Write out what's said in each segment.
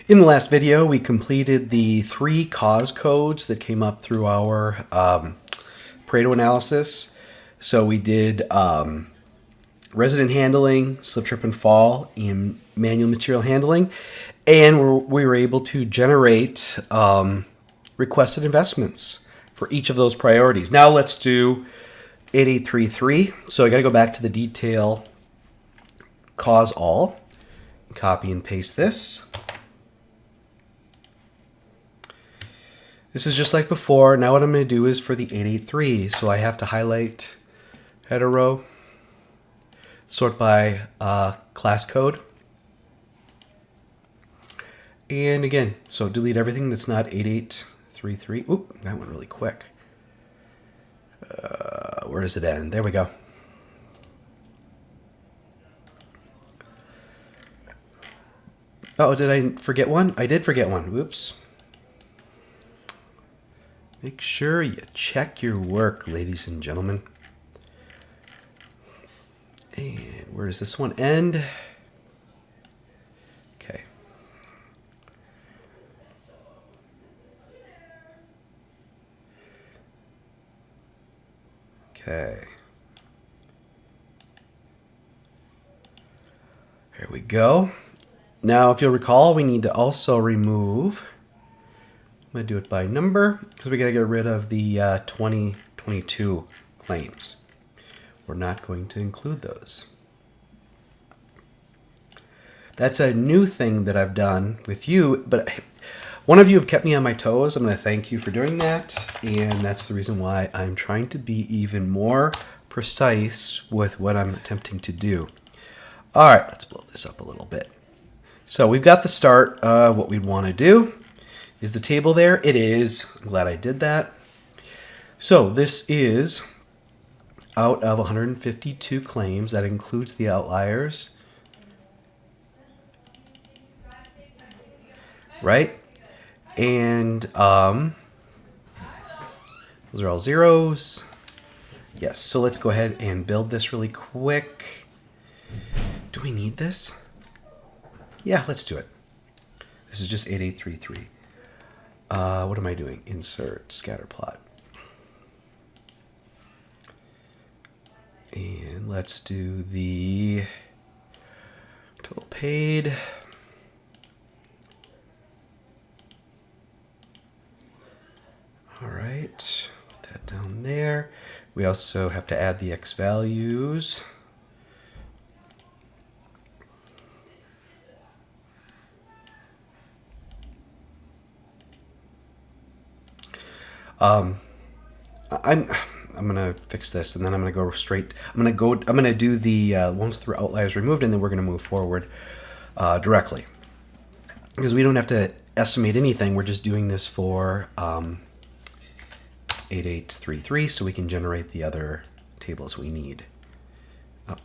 In the last video, we completed the 3 cause codes that came up through our Pareto analysis. So we did resident handling, slip, trip, and fall, and manual material handling. And we were able to generate requested investments for each of those priorities. Now let's do 8833. So I got to go back to the detail cause all, copy and paste this. This is just like before. Now what I'm going to do is for the 883. So I have to highlight header row, sort by class code. And again, so delete everything that's not 8833. Oop, that went really quick. Where does it end? There we go. Oh, did I forget one? I did forget one. Whoops. Make sure you check your work, ladies and gentlemen. And where does this one end? Okay. Okay. Here we go. Now, if you'll recall, we need to also remove, I'm going to do it by number, because we got to get rid of the 2022 claims. We're not going to include those. That's a new thing that I've done with you, but one of you have kept me on my toes. I'm going to thank you for doing that, and that's the reason why I'm trying to be even more precise with what I'm attempting to do. All right, let's blow this up a little bit. So we've got the start. What we want to do is the table there. It is. I'm glad I did that. So this is out of 152 claims. That includes the outliers. Right? And those are all zeros. Yes, so let's go ahead and build this really quick. Do we need this? Yeah, let's do it. This is just 8833. What am I doing? Insert scatter plot. And let's do the total paid. All right, put that down there. We also have to add the X values. I'm gonna fix this, and then I'm gonna go straight. I'm gonna do the ones with outliers removed, and then we're gonna move forward directly, because we don't have to estimate anything. We're just doing this for 8833, so we can generate the other tables we need. Oh,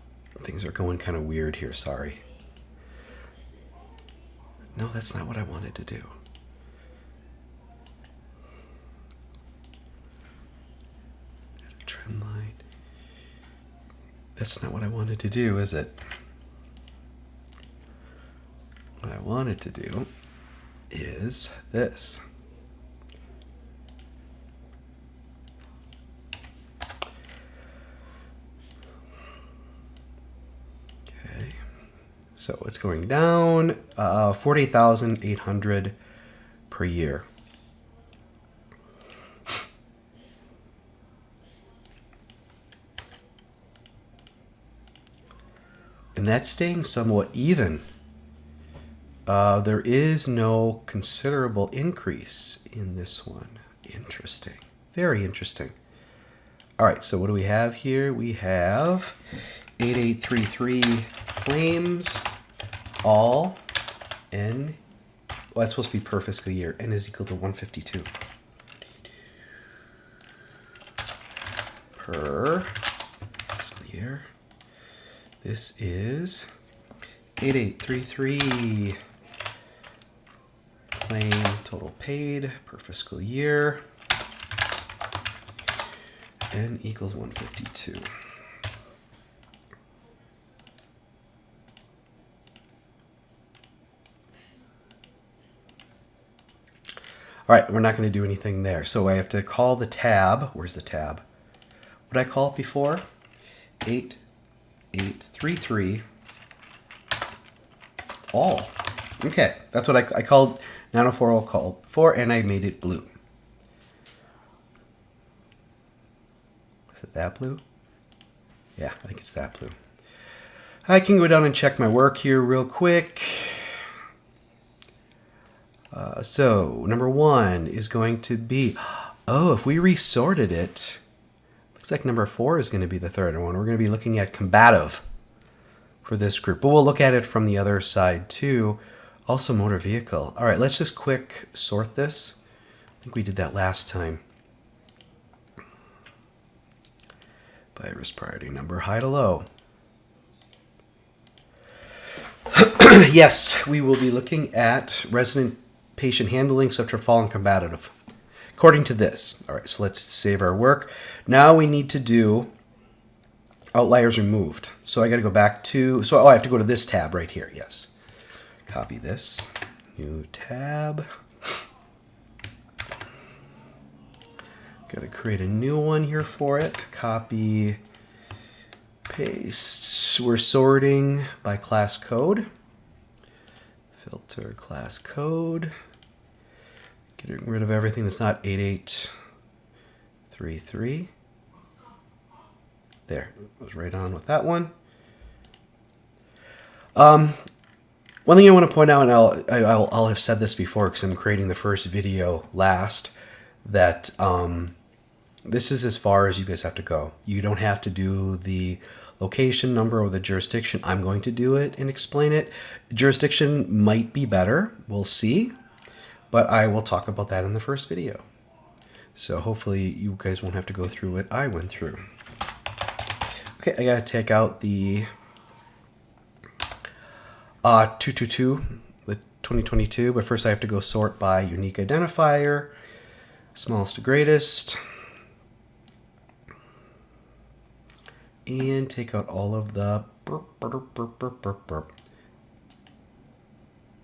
things are going kind of weird here. Sorry. No, that's not what I wanted to do. Trend line. That's not what I wanted to do, is it? What I wanted to do is this. Okay. So it's going down 48,800 per year. And that's staying somewhat even. There is no considerable increase in this one. Interesting. Very interesting. All right, so what do we have here? We have 8833 claims, all, N. Well, that's supposed to be per fiscal year. N is equal to 152. Per fiscal year. This is 8833 claim total paid per fiscal year. N equals 152. right, we're not going to do anything there. So I have to call the tab. Where's the tab? What did I call it before? 8833 all. Okay, that's what I called 904 all called before, and I made it blue. Is it that blue? Yeah, I think it's that blue. I can go down and check my work here real quick. So number 1 is going to be, oh, if we resorted it, looks like number 4 is going to be the third one. We're going to be looking at combative for this group, but we'll look at it from the other side too. Also motor vehicle. All right, let's just quick sort this. I think we did that last time. By risk priority number, high to low. Yes, we will be looking at resident patient handling, subject fall, and combative. According to this. All right, so let's save our work. Now we need to do outliers removed. So I got to go back to, I have to go to this tab right here. Yes. Copy this. New tab. Got to create a new one here for it. Copy, paste. We're sorting by class code. Filter class code. Getting rid of everything that's not 8833. There, it was right on with that one. One thing I want to point out, and I'll have said this before because I'm creating the first video last, that this is as far as you guys have to go. You don't have to do the location number or the jurisdiction. I'm going to do it and explain it. Jurisdiction might be better. We'll see. But I will talk about that in the first video. So hopefully you guys won't have to go through what I went through. Okay, I gotta take out the 222, the 2022, but first I have to go sort by unique identifier, smallest to greatest, and take out all of the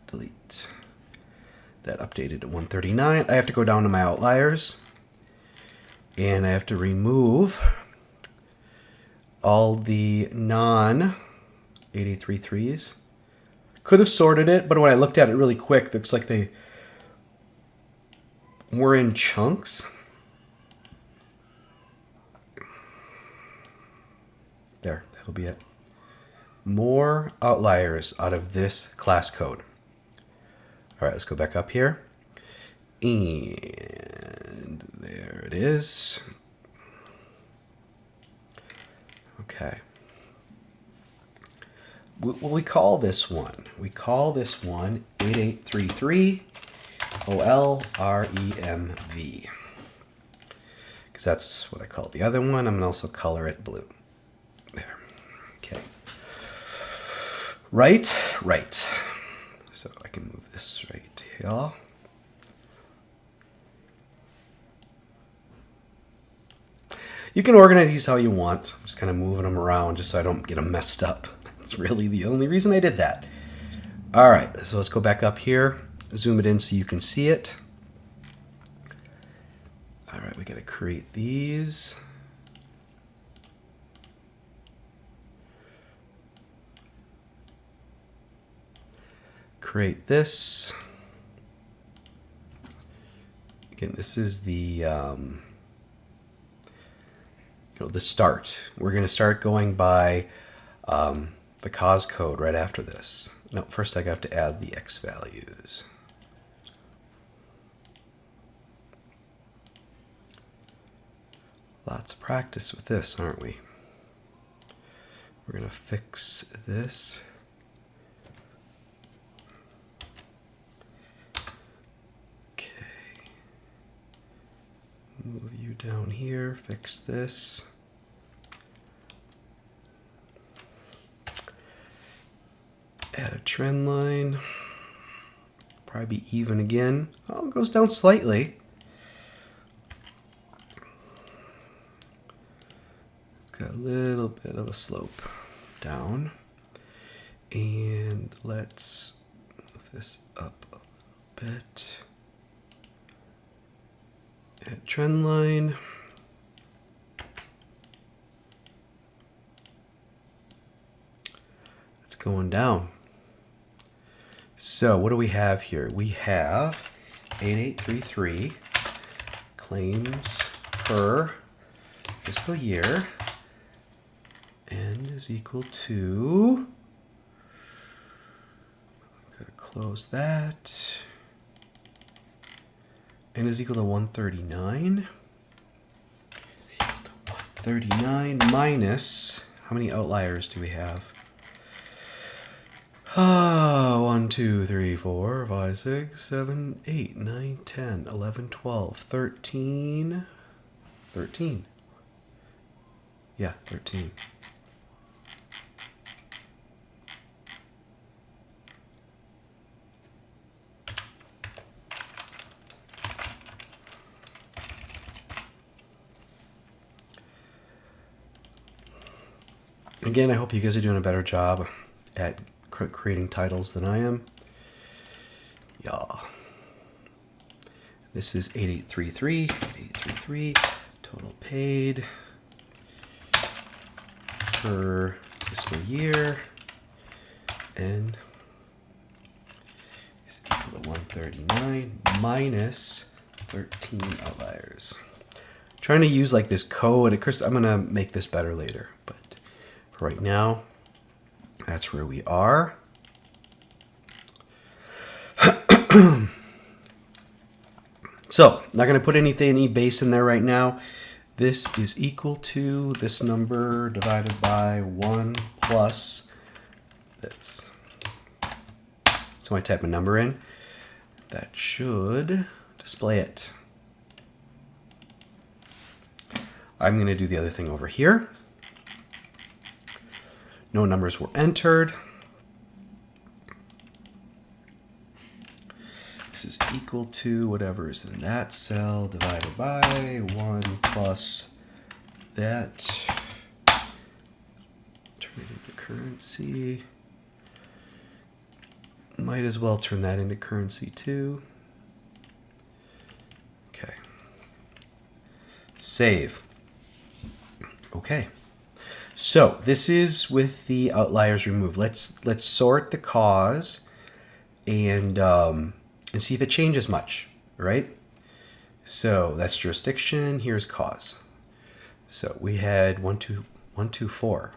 delete. That updated to 139. I have to go down to my outliers, and I have to remove all the non-833s. Could have sorted it, but when I looked at it really quick, it looks like they were in chunks. There, that'll be it. More outliers out of this class code. All right, let's go back up here. And there it is. Okay. What we call this one? We call this one 8833 OLREMV. Because that's what I call the other one. I'm going to also color it blue. There. Okay. Right. So I can move this right here. You can organize these how you want. I'm just kind of moving them around just so I don't get them messed up. That's really the only reason I did that. All right, so let's go back up here, zoom it in so you can see it. All right, we got to create these. Create this. Again, this is the the start. We're going to start going by the cause code right after this. No, first I have to add the X values. Lots of practice with this, aren't we? We're going to fix this. Move you down here, fix this. Add a trend line. Probably be even again. Oh, it goes down slightly. It's got a little bit of a slope down. And let's move this up a little bit. trend line. It's going down. So what do we have here? We have 8833 claims per fiscal year. N is equal to, gotta close that. N is equal to 139. 139 minus, how many outliers do we have? 1, 2, 3, 4, 5, 6, 7, 8, 9, 10, 11, 12, 13. 13. Yeah, 13. Again, I hope you guys are doing a better job at creating titles than I am. Yeah. This is 8833, total paid per fiscal year, and is equal to 139 minus 13 outliers. I'm trying to use like this code. Of course, I'm gonna make this better later, but for right now, that's where we are. So, not going to put any base in there right now. This is equal to this number divided by 1 plus this. So I type a number in. That should display it. I'm going to do the other thing over here. No numbers were entered. This is equal to whatever is in that cell divided by 1 plus that. Turn it into currency. Might as well turn that into currency too. Okay. Save. Okay. So this is with the outliers removed. Let's sort the cause and see if it changes much, right? So that's jurisdiction. Here's cause. So we had 1, 2, 1, 2, 4.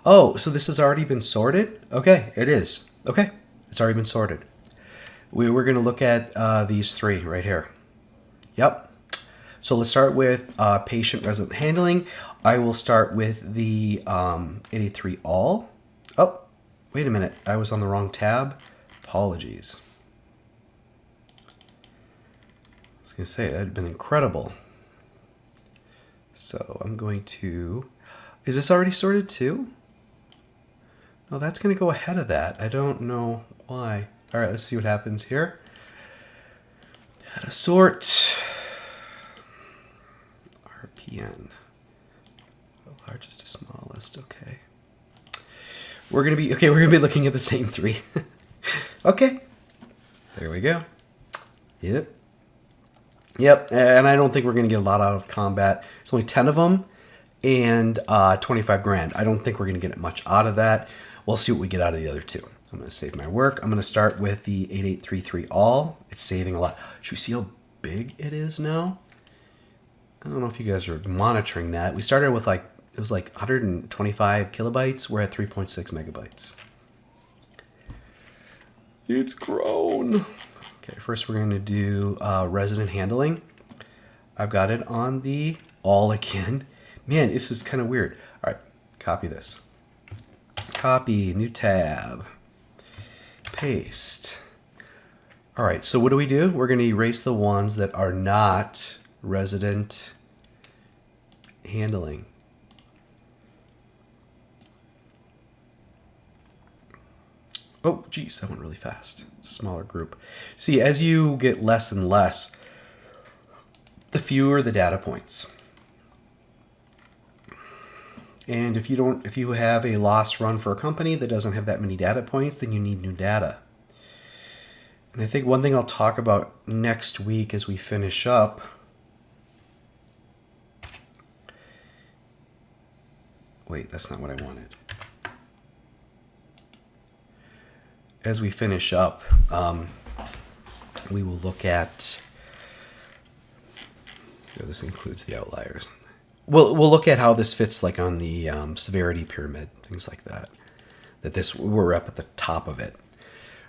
Oh, so this has already been sorted? Okay, it is. Okay, it's already been sorted. We're going to look at these three right here. Yep. So let's start with patient resident handling. I will start with the 83 all. Oh, wait a minute. I was on the wrong tab. Apologies. I was going to say, that had been incredible. So I'm going to... Is this already sorted too? No, that's going to go ahead of that. I don't know why. All right, let's see what happens here. Data sort. RPN. Largest to smallest. Okay. We're gonna be looking at the same three. Okay. There we go. Yep. And I don't think we're gonna get a lot out of combat. It's only 10 of them and 25 grand. I don't think we're gonna get much out of that. We'll see what we get out of the other two. I'm gonna save my work. I'm gonna start with the 8833 all. It's saving a lot. Should we see how big it is now? I don't know if you guys are monitoring that. We started with it was like 125 kilobytes. We're at 3.6 megabytes. It's grown. Okay, first we're going to do resident handling. I've got it on the all again. Man, this is kind of weird. All right, copy this. Copy, new tab. Paste. All right, so what do? We're going to erase the ones that are not resident handling. Oh, geez, that went really fast. It's a smaller group. See, as you get less and less, the fewer the data points. And if you have a loss run for a company that doesn't have that many data points, then you need new data. And I think one thing I'll talk about next week as we finish up Wait, that's not what I wanted. As we finish up, we will look at, this includes the outliers. We'll look at how this fits like on the severity pyramid, things like that. We're up at the top of it.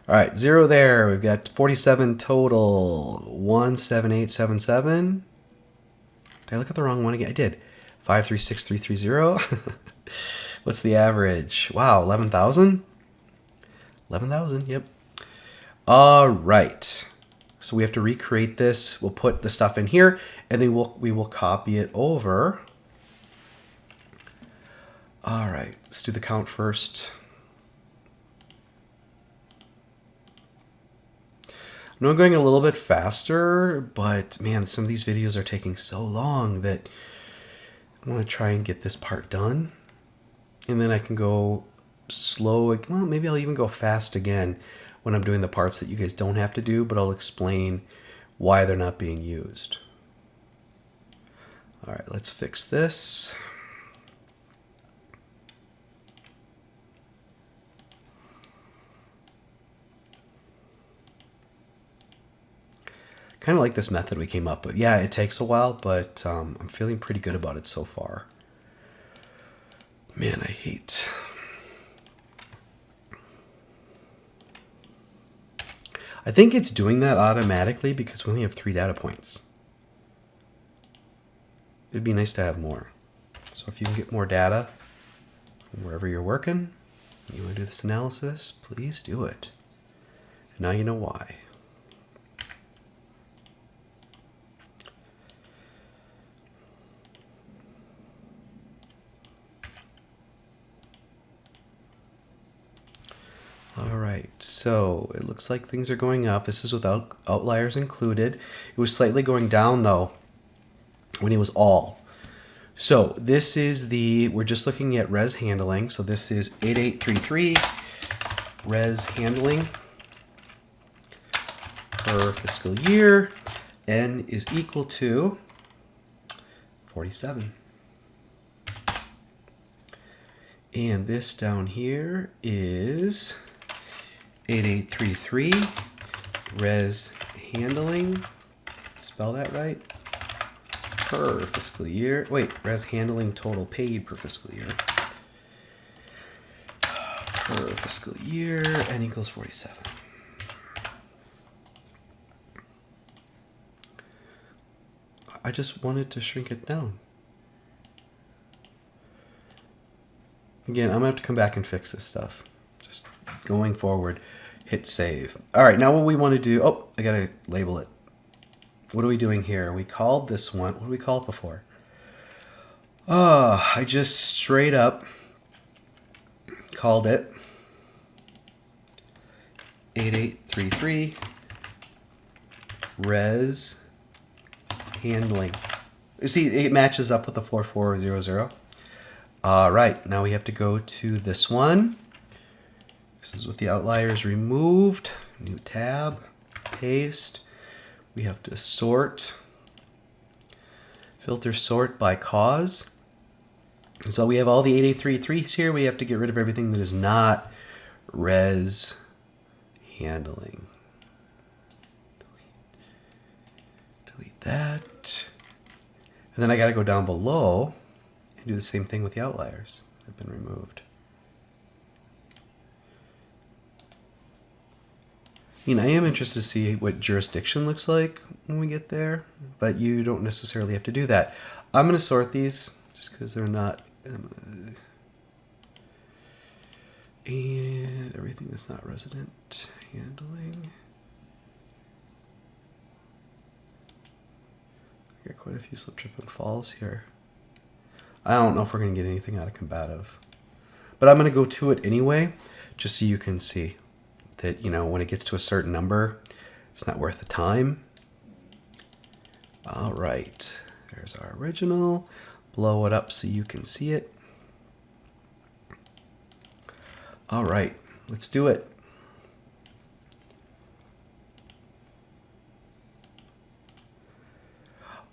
All right, 0 there. We've got 47 total. 17877. Did I look at the wrong one again? I did. 536330. What's the average? Wow, 11,000? 11,000, yep. All right. So we have to recreate this. We'll put the stuff in here, and then we will copy it over. All right, let's do the count first. I know I'm going a little bit faster, but man, some of these videos are taking so long that I want to try and get this part done. And then I can go slow. Well, maybe I'll even go fast again when I'm doing the parts that you guys don't have to do, but I'll explain why they're not being used. All right, let's fix this. Kind of like this method we came up with. Yeah, it takes a while, but I'm feeling pretty good about it so far. Man, I hate... I think it's doing that automatically because we only have 3 data points. It'd be nice to have more. So if you can get more data from wherever you're working, you want to do this analysis, please do it. And now you know why. All right, so it looks like things are going up. This is without outliers included. It was slightly going down though when it was all. So this is we're just looking at res handling. So this is 8833 res handling per fiscal year. N is equal to 47. And this down here is 8833 res handling, spell that right, per fiscal year. Wait, res handling total paid per fiscal year. Per fiscal year, n equals 47. I just wanted to shrink it down. Again, I'm gonna have to come back and fix this stuff. Just going forward. Hit save. All right, now what we want to do, oh, I gotta label it. What are we doing here? We called this one, what did we call it before? Oh, I just straight up called it 8833 res handling. You see, it matches up with the 4400. All right, now we have to go to this one. This is with the outliers removed. New tab, paste. We have to sort, filter sort by cause. So we have all the 8833s here. We have to get rid of everything that is not res handling. Delete that. And then I got to go down below and do the same thing with the outliers that have been removed. I mean, I am interested to see what jurisdiction looks like when we get there, but you don't necessarily have to do that. I'm going to sort these just because they're not... and everything that's not resident handling. I got quite a few slip, trip, and falls here. I don't know if we're going to get anything out of combative. But I'm going to go to it anyway, just so you can see that, you know, when it gets to a certain number, it's not worth the time. All right, there's our original. Blow it up so you can see it. All right, let's do it.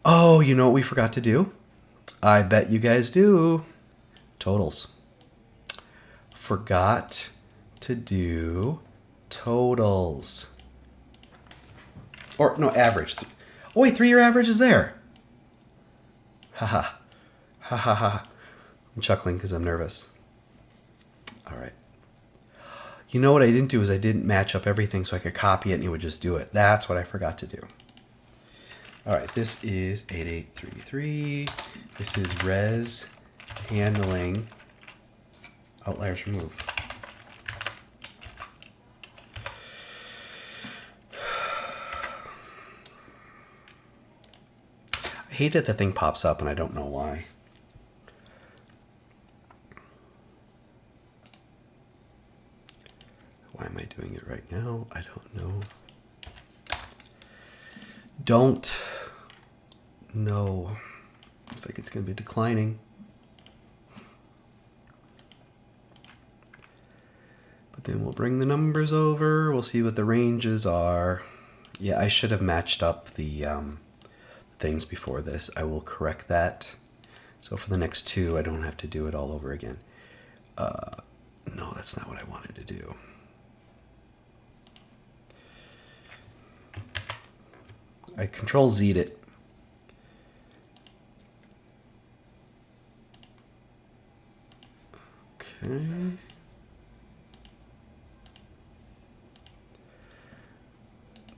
Oh, you know what we forgot to do? I bet you guys do. totals. Forgot to do totals. Or, no, average. Oh, wait, 3-year average is there. Haha. Ha ha ha. I'm chuckling because I'm nervous. All right. You know what I didn't do is I didn't match up everything so I could copy it and it would just do it. That's what I forgot to do. All right, this is 8833. This is res handling outliers remove. I hate that the thing pops up and I don't know why. Why am I doing it right now? I don't know. Don't know. Looks like it's going to be declining. But then we'll bring the numbers over. We'll see what the ranges are. Yeah, I should have matched up the things before this. I will correct that. So for the next two, I don't have to do it all over again. No, that's not what I wanted to do. I Control Z'd it. Okay.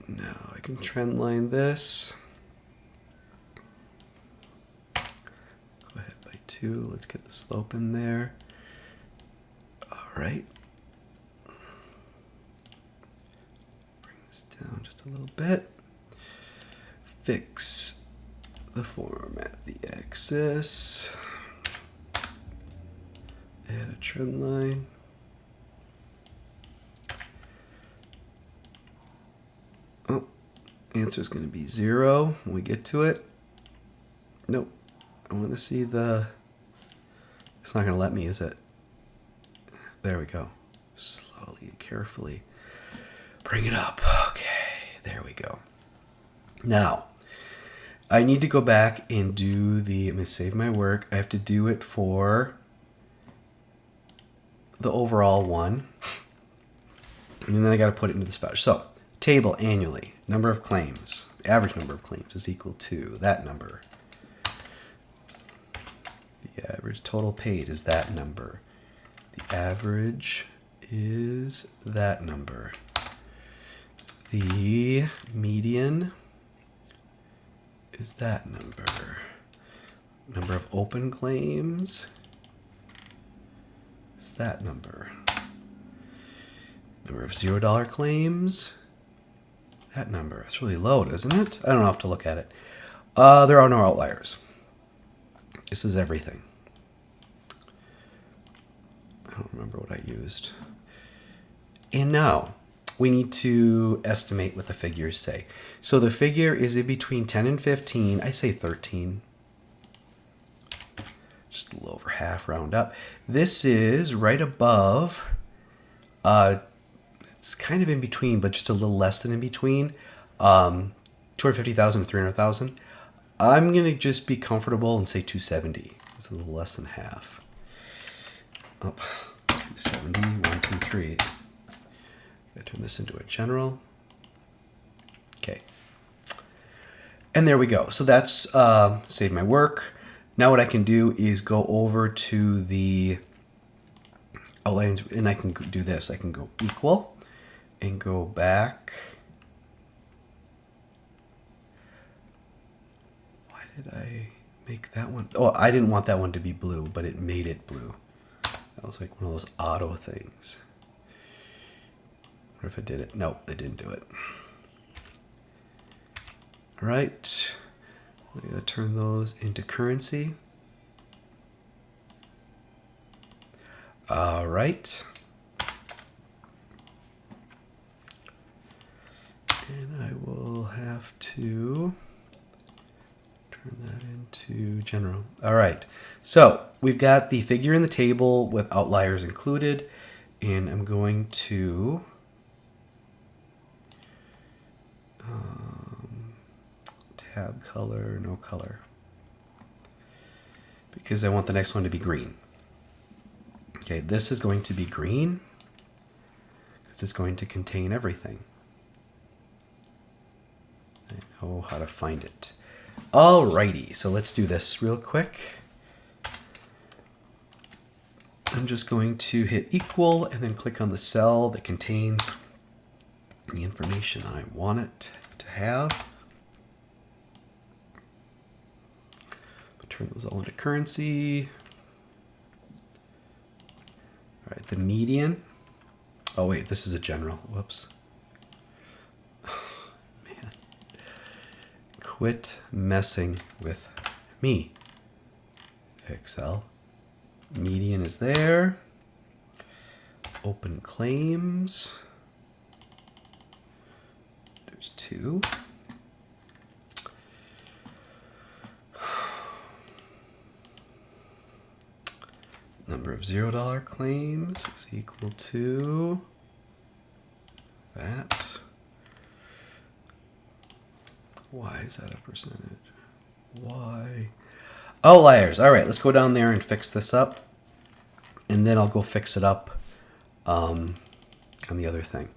Now I can trend line this. Go ahead by 2. Let's get the slope in there. All right. Bring this down just a little bit. Fix the format, the axis. Add a trend line. Oh, answer is going to be 0 when we get to it. Nope. I want to see the... It's not going to let me, is it? There we go. Slowly and carefully. Bring it up. Okay, there we go. Now, I need to go back and do the... I'm going to save my work. I have to do it for the overall one. And then I got to put it into the special. So, table annually. Number of claims. Average number of claims is equal to that number. The average total paid is that number. The average is that number. The median is that number. Number of open claims is that number. Number of $0 claims, that number. It's really low, isn't it? I don't know, I'll have to look at it. There are no outliers. This is everything. I don't remember what I used. And now we need to estimate what the figures say. So the figure is in between 10 and 15. I say 13. Just a little over half, round up. This is right above, it's kind of in between, but just a little less than in between, 250,000 and 300,000. I'm going to just be comfortable and say 270. It's a little less than half. Oh, 270, 1, 2, 3. I turn this into a general. Okay. And there we go. So that's save my work. Now what I can do is go over to the outlines, and I can do this. I can go equal and go back. Why did I make that one? Oh, I didn't want that one to be blue, but it made it blue. That was like one of those auto things. What if I did it? Nope, I didn't do it. All right. I'm going to turn those into currency. All right. And I will have to turn that into general. All right. So we've got the figure in the table with outliers included, and I'm going to tab color, no color, because I want the next one to be green. Okay, this is going to be green because it's going to contain everything. I know how to find it. Alrighty, so let's do this real quick. I'm just going to hit equal and then click on the cell that contains the information I want it to have. Turn those all into currency. All right, the median. Oh wait, this is a general. Whoops. Man. Quit messing with me. Excel. Median is there. Open claims. There's 2. Number of $0 claims is equal to that. Why is that a percentage? Why? Outliers. All right, let's go down there and fix this up. And then I'll go fix it up on the other thing.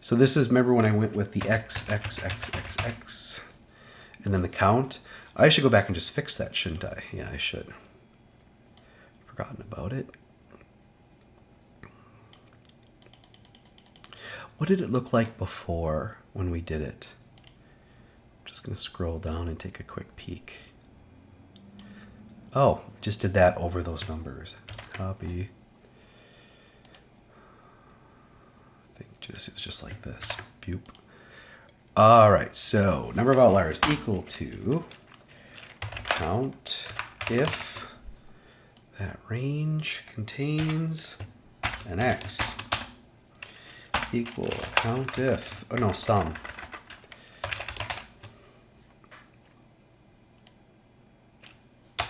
So this is, remember when I went with the X, X, X, X, X, and then the count? I should go back and just fix that, shouldn't I? Yeah, I should. Forgotten about it. What did it look like before when we did it? I'm just going to scroll down and take a quick peek. Oh, just did that over those numbers. Copy. I think it was just like this. Boop. All right, so number of outliers equal to count if that range contains an X equal count if, oh no, sum. All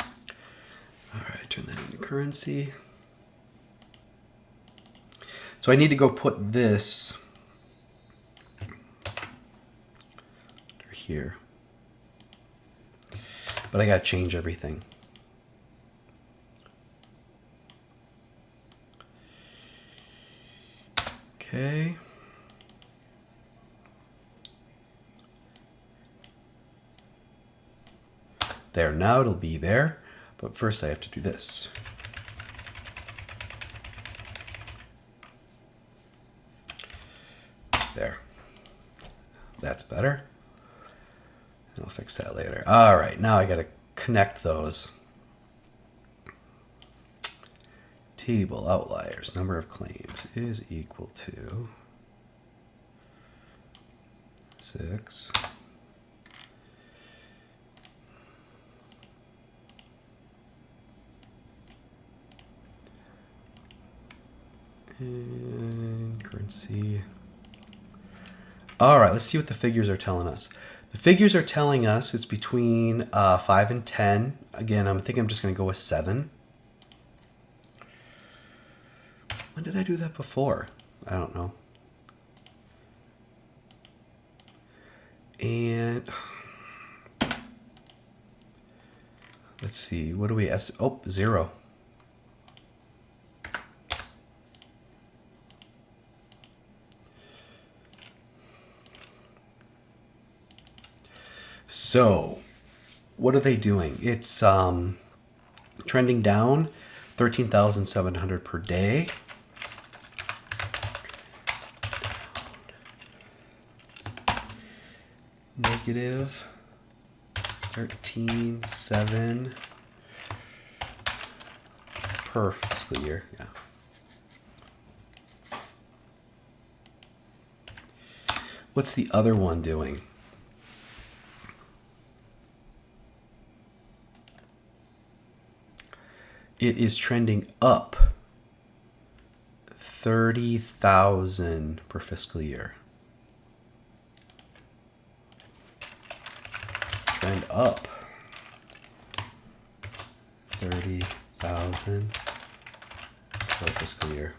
right, turn that into currency. So I need to go put this under here, but I got to change everything. Okay. There, now it'll be there, but first I have to do this. There. That's better. And I'll fix that later. All right, now I got to connect those. Table outliers, number of claims is equal to 6. And currency. All right, let's see what the figures are telling us. The figures are telling us it's between 5 and 10. Again, I think I'm just going to go with 7. When did I do that before? I don't know. And let's see, what do we estimate? Oh, 0. So, what are they doing? It's trending down, 13,700 per day. Negative 13,700 per fiscal year. Yeah. What's the other one doing? It is trending up 30,000 per fiscal year. Trend up 30,000 per fiscal year.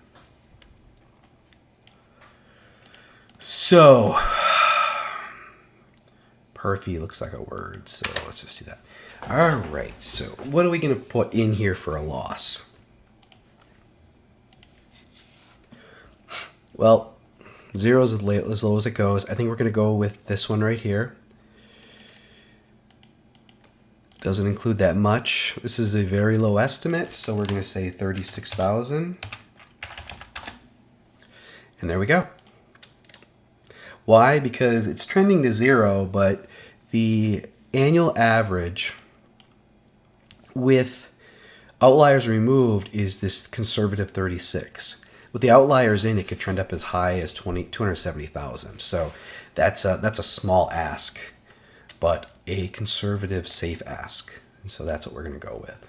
So, perfy looks like a word, so let's just do that. All right, so what are we going to put in here for a loss? Well, 0 is as low as it goes. I think we're going to go with this one right here. Doesn't include that much. This is a very low estimate, so we're going to say 36,000. And there we go. Why? Because it's trending to 0, but the annual average with outliers removed is this conservative 36. With the outliers in, it could trend up as high as 270,000. So that's a small ask, but a conservative, safe ask. And so that's what we're going to go with.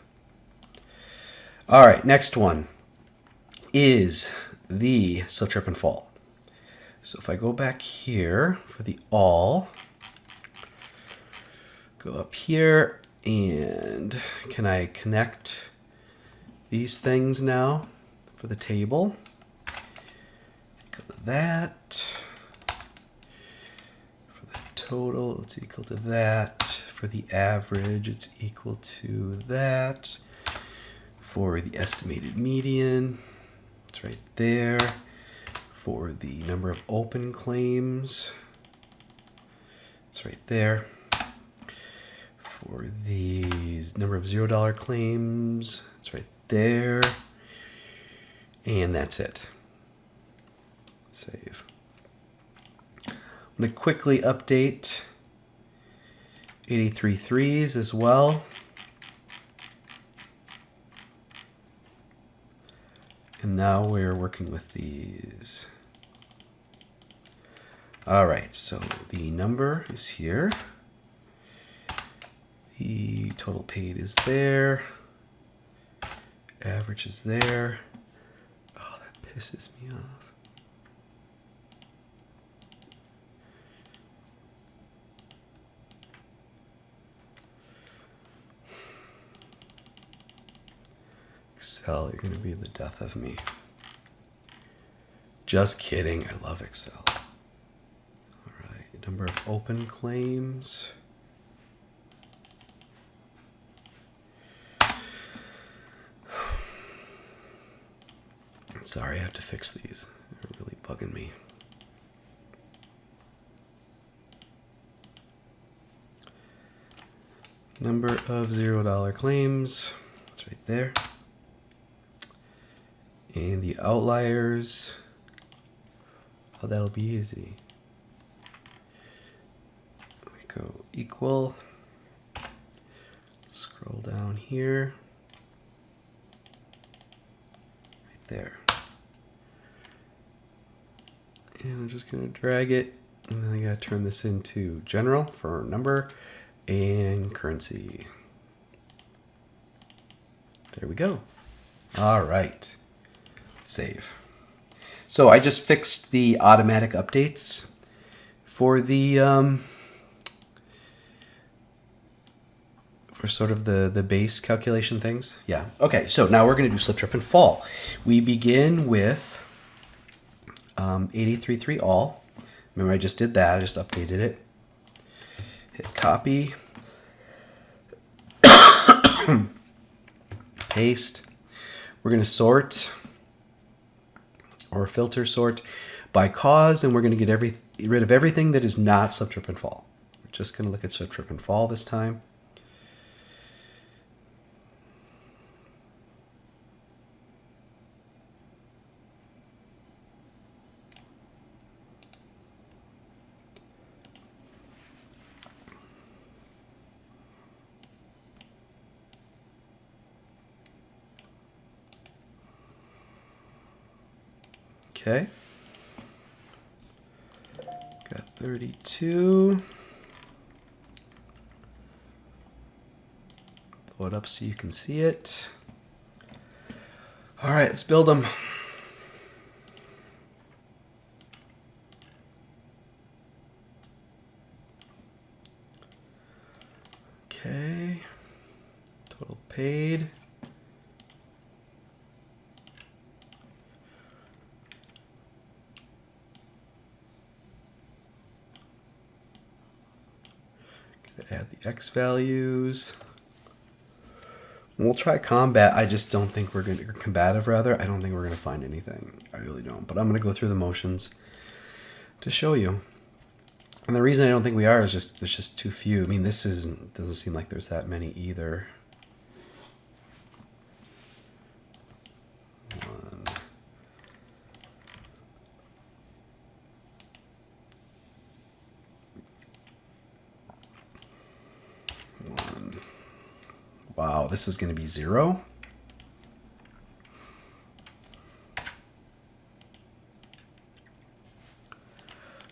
All right, next one is the slip, trip, and fall. So if I go back here for the all, go up here, and can I connect these things now for the table? Go to that. For the total, it's equal to that. For the average, it's equal to that. For the estimated median, it's right there. For the number of open claims, it's right there. For the number of $0 claims, it's right there. And that's it. Save. I'm going to quickly update 83.3s as well. And now we're working with these. All right, so the number is here. The total paid is there. Average is there. Oh, that pisses me off. Excel, you're going to be the death of me. Just kidding. I love Excel. All right, number of open claims. Sorry, I have to fix these. They're really bugging me. Number of $0 claims. It's right there. And the outliers. Oh, that'll be easy. We go equal. Scroll down here. Right there. And I'm just going to drag it. And then I got to turn this into general for number and currency. There we go. All right. Save. So I just fixed the automatic updates for the for sort of the base calculation things. Yeah. Okay. So now we're going to do slip, trip, and fall. We begin with 83.3 all. Remember, I just did that. I just updated it. Hit copy. Paste. We're going to sort or filter sort by cause, and we're going to get rid of everything that is not slip, trip, and fall. We're just going to look at slip, trip, and fall this time. Okay. Got 32. Blow it up so you can see it. All right, let's build them. Okay. Total paid. Add the X values. We'll try combat. I just don't think we're going to, combative rather, I don't think we're going to find anything. I really don't. But I'm going to go through the motions to show you. And the reason I don't think we are is just, there's just too few. I mean, doesn't seem like there's that many either. One. Wow, this is going to be 0.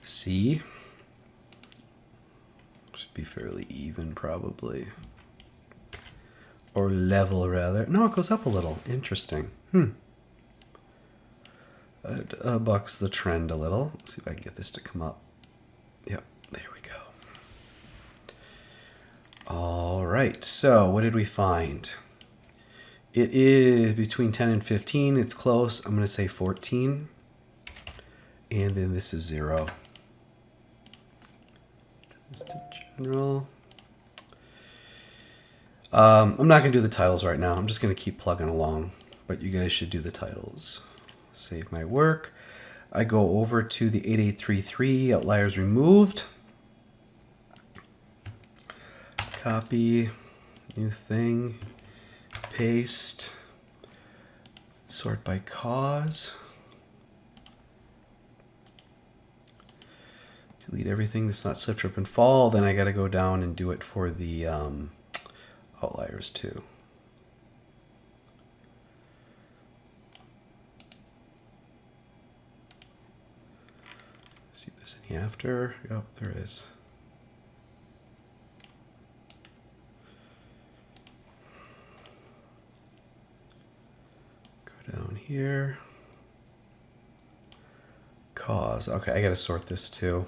C. Should be fairly even, probably. Or level, rather. No, it goes up a little. Interesting. It bucks the trend a little. Let's see if I can get this to come up. Yep, there we go. All right, so what did we find? It is between 10 and 15. It's close. I'm going to say 14. And then this is 0. Just to general. I'm not going to do the titles right now. I'm just going to keep plugging along. But you guys should do the titles. Save my work. I go over to the 8833, outliers removed. Copy, new thing, paste, sort by cause. Delete everything that's not slip, trip, and fall. Then I got to go down and do it for the outliers too. See if there's any after. Yep, there is. Go down here. Cause. Okay, I got to sort this too.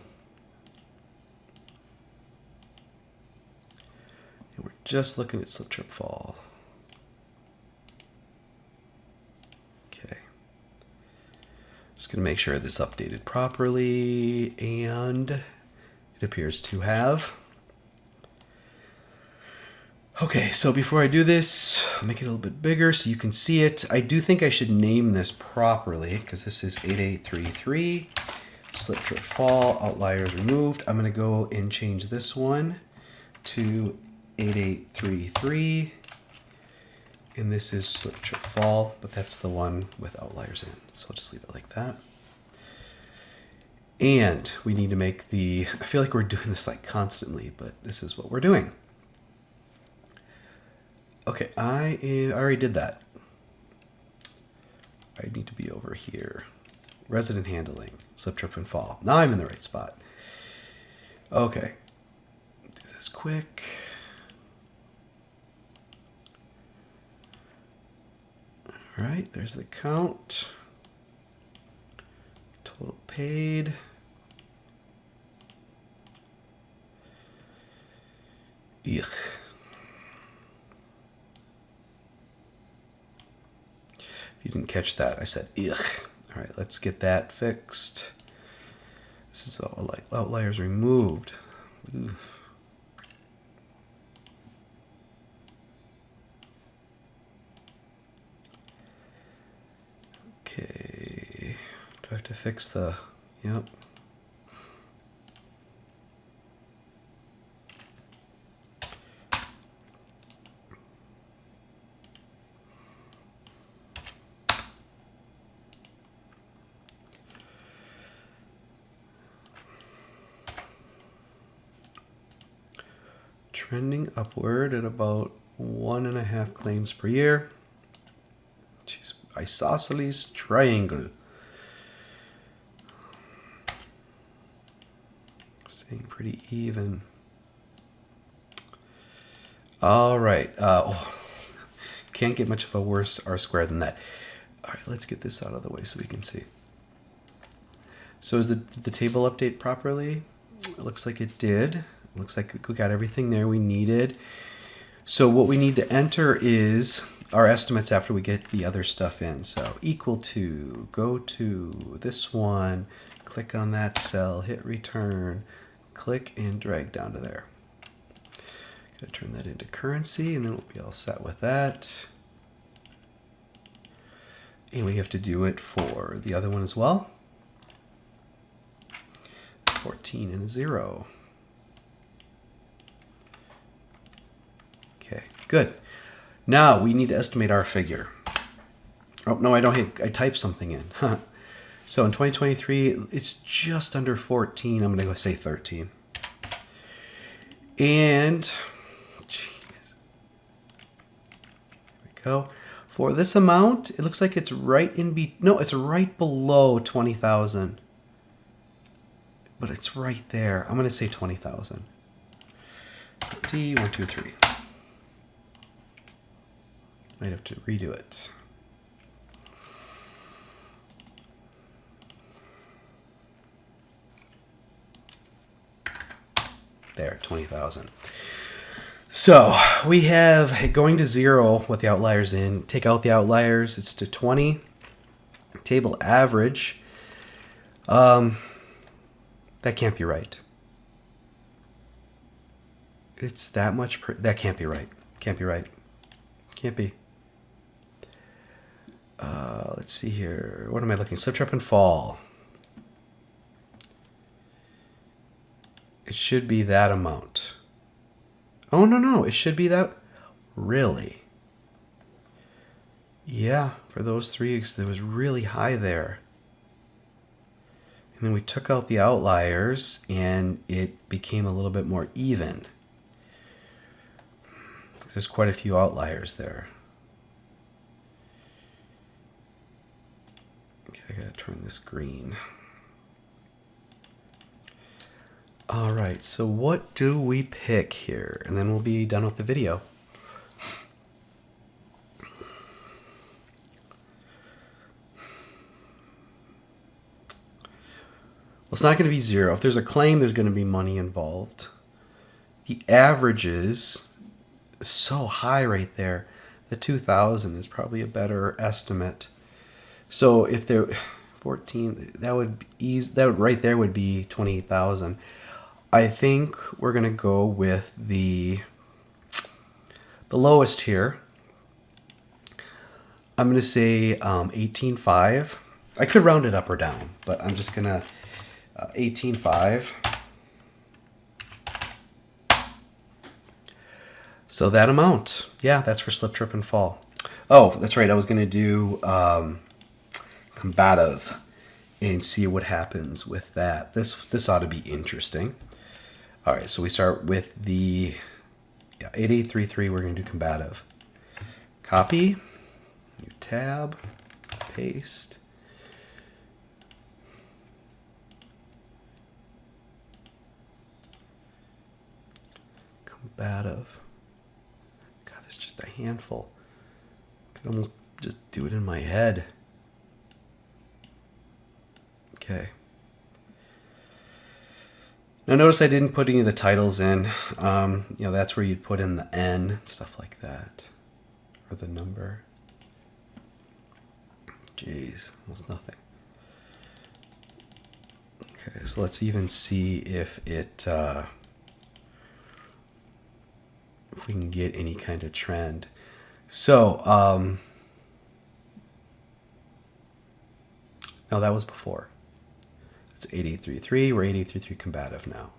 And we're just looking at slip, trip, fall. Just going to make sure this updated properly, and it appears to have. Okay, so before I do this, I'll make it a little bit bigger so you can see it. I do think I should name this properly because this is 8833, slip, trip, fall, outliers removed. I'm going to go and change this one to 8833. And this is slip, trip, fall, but that's the one with outliers in. So I'll just leave it like that. And we need to make I feel like we're doing this like constantly, but this is what we're doing. Okay, I already did that. I need to be over here. Resident handling, slip, trip, and fall. Now I'm in the right spot. Okay, do this quick. All right, there's the count. Total paid. Eek. If you didn't catch that, I said eek. All right, let's get that fixed. This is outliers removed. Oof. Okay, do I have to fix the, yep. Trending upward at about 1.5 claims per year. Jeez, isosceles triangle. Staying pretty even. All right. Can't get much of a worse R squared than that. All right, let's get this out of the way so we can see. So is the table update properly? It looks like it did. It looks like we got everything there we needed. So what we need to enter is our estimates after we get the other stuff in. So equal to, go to this one, click on that cell, hit return, click and drag down to there. Gotta turn that into currency, and then we'll be all set with that. And we have to do it for the other one as well. 14 and a 0. Okay, good. Now we need to estimate our figure. Oh, no, I don't. I typed something in. So in 2023, it's just under 14. I'm going to go say 13. And, jeez. There we go. For this amount, it looks like it's right in no, it's right below 20,000. But it's right there. I'm going to say 20,000. D, 1, 2, 3. Might have to redo it. There, 20,000. So we have going to 0 with the outliers in. Take out the outliers, it's to 20. Table average. That can't be right. It's that much that can't be right. Can't be right. Can't be. Let's see here. What am I looking? Slip, trip, and fall. It should be that amount. Oh, no. It should be that. Really? Yeah, for those three, it was really high there. And then we took out the outliers, and it became a little bit more even. There's quite a few outliers there. Okay, I gotta turn this green. All right, so what do we pick here? And then we'll be done with the video. Well, it's not going to be 0. If there's a claim, there's going to be money involved. The averages is so high right there. The 2,000 is probably a better estimate. So if there 14, that would right there would be 28,000. I think we're going to go with the lowest here. I'm going to say 18.5. I could round it up or down, but I'm just going to 18.5. So that amount, yeah, that's for slip, trip, and fall. Oh, that's right. I was going to do combative and see what happens with that. This ought to be interesting. All right, so we start with the 8833. We're going to do combative. Copy, new tab, paste. Combative. God, there's just a handful. I could almost just do it in my head. Okay. Now notice I didn't put any of the titles in. That's where you'd put in the N, stuff like that. Or the number. Jeez, almost nothing. Okay, so let's even see if it if we can get any kind of trend. So, no, that was before. It's 8833. We're 8833 combative now.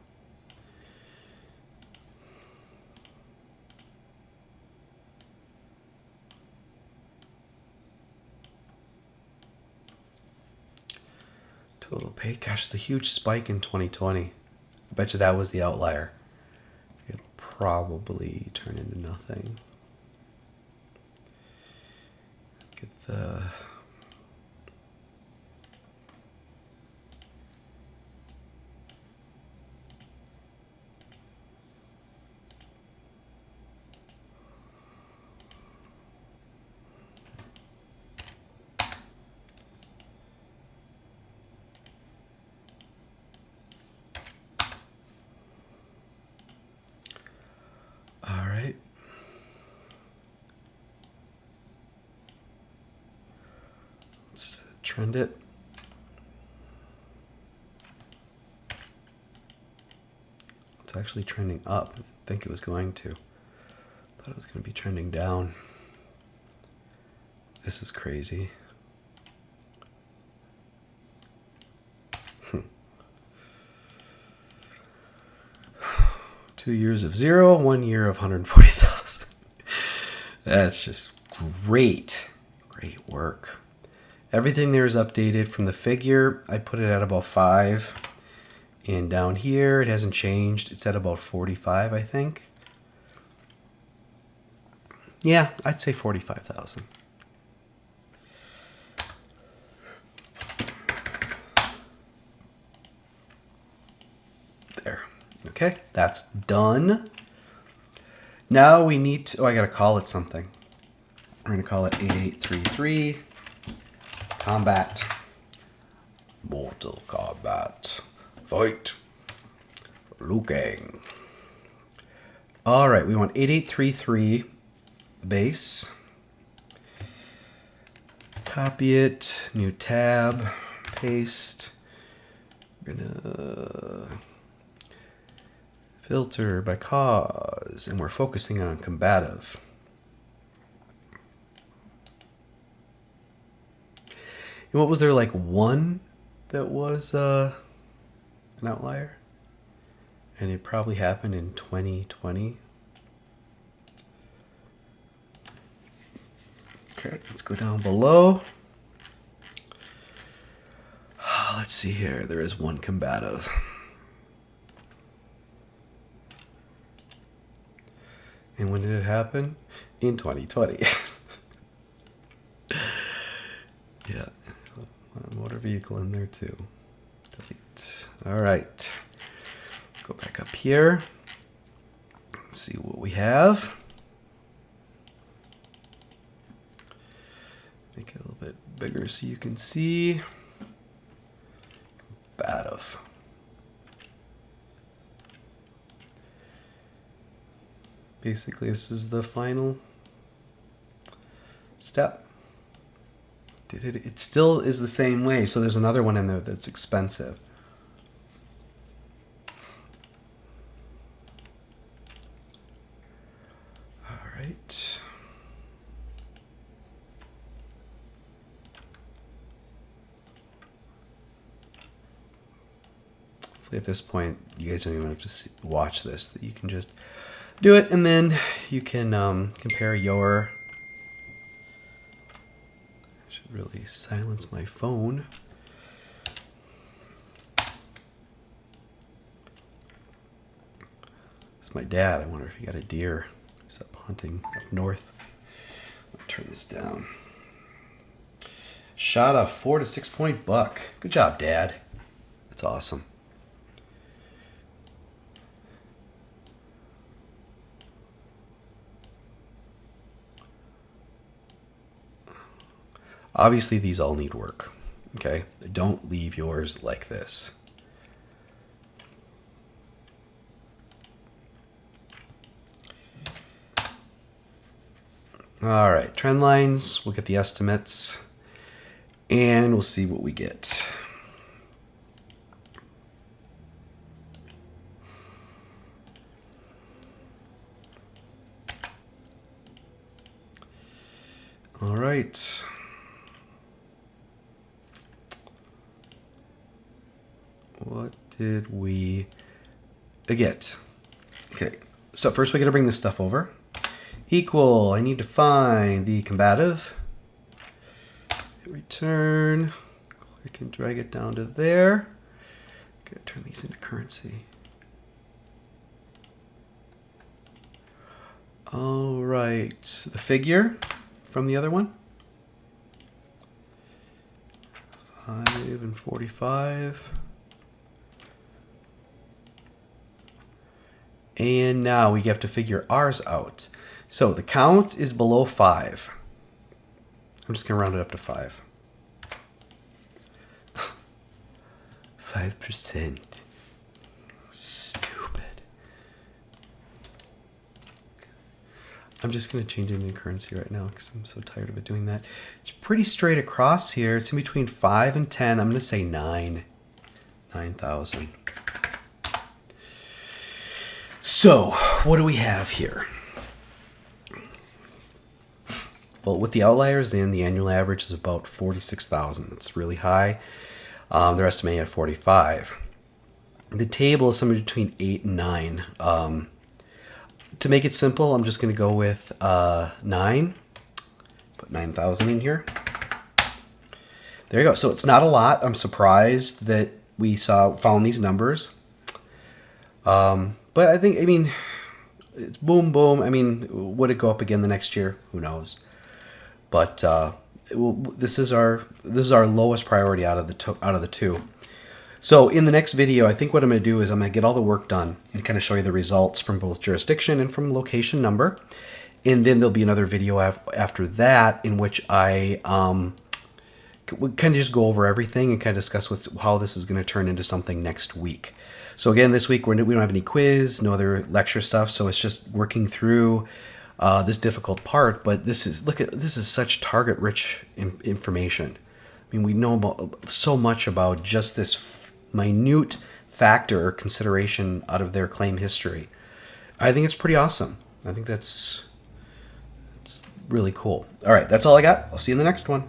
Total pay. Gosh, the huge spike in 2020. I bet you that was the outlier. It'll probably turn into nothing. Get the... All right. Let's trend it. It's actually trending up. I think it was going to. Thought it was going to be trending down. This is crazy. 2 years of 0, 1 year of 140,000. That's just great. Great work. Everything there is updated from the figure. I put it at about 5. And down here, it hasn't changed. It's at about 45, I think. Yeah, I'd say 45,000. There. Okay, that's done. Now we need to, I gotta call it something. We're gonna call it 8833 Combat. Mortal Kombat. Fight. Liu Kang. All right, we want 8833 base. Copy it, new tab, paste. We're gonna filter by cause, and we're focusing on combative. And what was there, like one that was an outlier? And it probably happened in 2020. Okay, let's go down below. Let's see here. There is one combative. And when did it happen? In 2020. Yeah. Motor vehicle in there too. Delete. All right. Go back up here. Let's see what we have. Make it a little bit bigger so you can see. Combative. Basically, this is the final step. Did it? It still is the same way. So there's another one in there that's expensive. All right. Hopefully at this point, you guys don't even have to watch this. That you can just do it, and then you can compare your... I should really silence my phone. It's my dad. I wonder if he got a deer. He's up hunting up north. I'll turn this down. Shot a 4 to 6 point buck. Good job, Dad. That's awesome. Obviously, these all need work, okay? Don't leave yours like this. All right, trend lines, we'll get the estimates, and we'll see what we get. All right. What did we get? Okay, so first we got to bring this stuff over. Equal, I need to find the combative. Hit return. Click and drag it down to there. Okay, turn these into currency. All right, the figure from the other one. 5 and 45. And now we have to figure ours out. So the count is below 5. I'm just gonna round it up to 5. 5%. Stupid. I'm just gonna change it into currency right now because I'm so tired of it doing that. It's pretty straight across here. It's in between 5 and 10. I'm gonna say 9. 9,000. So, what do we have here? But with the outliers in, the annual average is about 46,000. That's really high. They're estimating at 45. The table is somewhere between 8 and 9. To make it simple, I'm just going to go with 9. Put 9,000 in here. There you go. So it's not a lot. I'm surprised that we found these numbers. But I mean, it's boom, boom. I mean, would it go up again the next year? Who knows? But this is our lowest priority out of the two. So in the next video, I think what I'm going to do is I'm going to get all the work done and kind of show you the results from both jurisdiction and from location number. And then there'll be another video after that in which I kind of just go over everything and kind of discuss how this is going to turn into something next week. So again, this week we don't have any quiz, no other lecture stuff. So it's just working through this difficult part. But this is such target-rich information. I mean, we know about so much about just this minute factor or consideration out of their claim history. I think it's pretty awesome. I think it's really cool. All right, that's all I got. I'll see you in the next one.